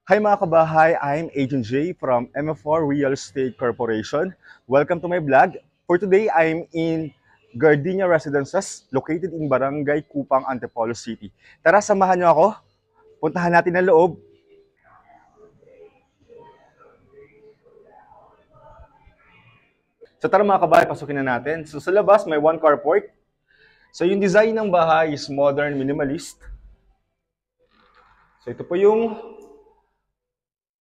Hi mga kabahay, I'm Agent J from MF4 Real Estate Corporation. Welcome to my vlog. For today, I'm in Gardenia Residences located in Barangay Kupang, Antipolo City. Tara, samahan niyo ako. Puntahan natin ang loob. So tara mga kabahay, pasukin na natin. So sa labas, may one carport. So yung design ng bahay is modern minimalist. So ito po yung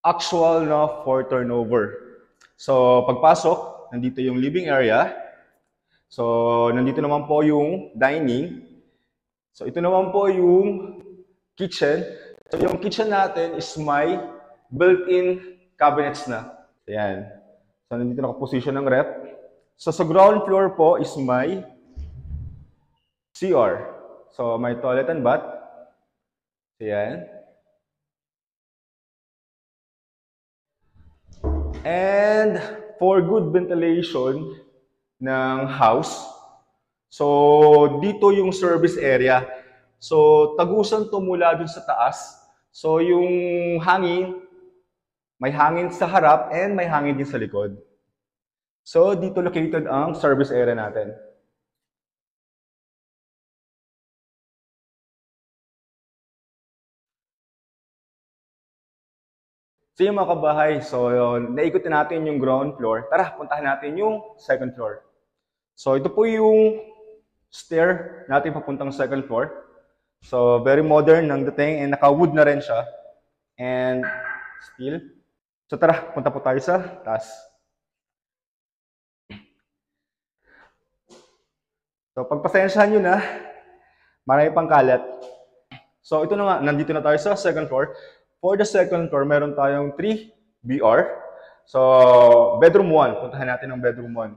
actual na for turnover. So pagpasok, nandito yung living area. So nandito naman po yung dining. So ito naman po yung kitchen. So yung kitchen natin is may built-in cabinets na. Ayan. So nandito nakaposition ng rep. So sa ground floor po is may CR. So may toilet and bath. Ayan. And for good ventilation ng house, so dito yung service area. So tagusan to mula dun sa taas. So yung hangin, may hangin sa harap and may hangin din sa likod. So dito located ang service area natin. So yung mga kabahay, so naikot na natin yung ground floor. Tara, puntahan natin yung second floor. So ito po yung stair natin papuntang second floor. So very modern ng dating and naka-wood na rin siya. And steel. So tara, punta po tayo sa taas. So pagpasensyahan nyo na, marami pang kalat. So ito na nga, nandito na tayo sa second floor. For the second floor, meron tayong 3 BR. So, bedroom 1. Puntahan natin ang bedroom 1.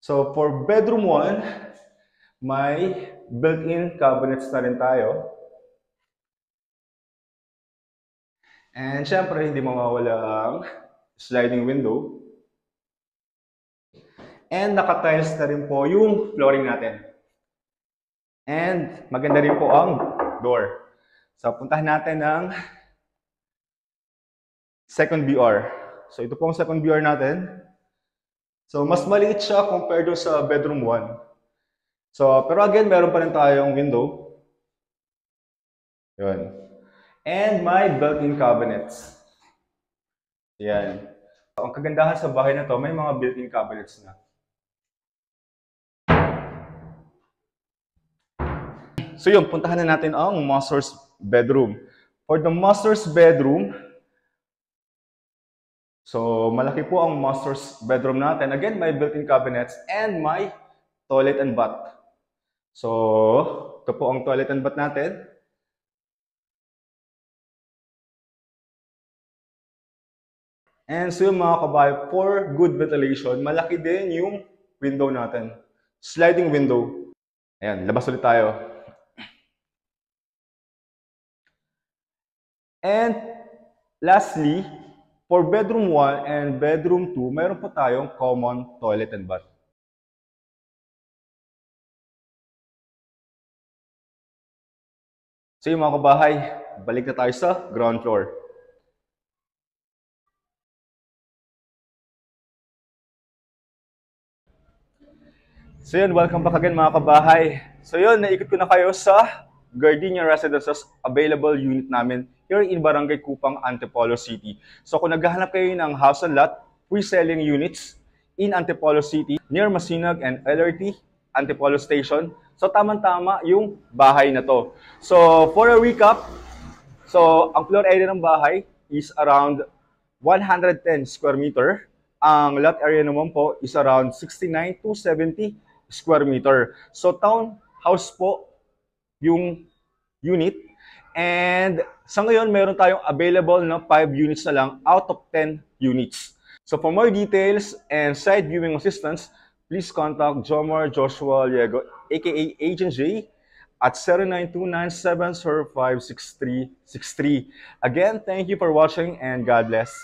So, for bedroom 1, may built-in cabinets na rin tayo. And syempre, hindi mawawala ang sliding window. And naka-tiles na rin po yung flooring natin. And maganda rin po ang door. So, puntahan natin ang second BR. So, ito po ang second BR natin. So, mas maliit siya compared sa bedroom 1. So, pero again, meron pa rin tayong window. Yun. And may built-in cabinets. Yan. Ang kagandahan sa bahay na to, may mga built-in cabinets na. So yun, puntahan na natin ang master's bedroom. For the master's bedroom, so malaki po ang master's bedroom natin. Again, may built-in cabinets and may toilet and bath. So, ito po ang toilet and bath natin. And so yung mga kabayo, for good ventilation, malaki din yung window natin. Sliding window. Ayan, labas ulit tayo. And lastly, for bedroom 1 and bedroom 2, meron po tayong common toilet and bath. So yung mga kabahay, balik na tayo sa ground floor. So yun, welcome back again mga kabahay. So yun, naikot ko na kayo sa Gardenia Residences available unit namin here in Barangay Kupang, Antipolo City. So kung naghahanap kayo ng house and lot, pre-selling units in Antipolo City, near Masinag and LRT, Antipolo Station, so tamang-tama yung bahay na to. So for a recap, so ang floor area ng bahay is around 110 square meter. Ang lot area naman po is around 69 to 70 square meter. So townhouse po yung unit. And sa ngayon, meron tayong available na 5 units na lang out of 10 units. So for more details and site viewing assistance, please contact Jomar Joshua Liego, aka Agent J, at 0929-705-6363. Again, thank you for watching and God bless.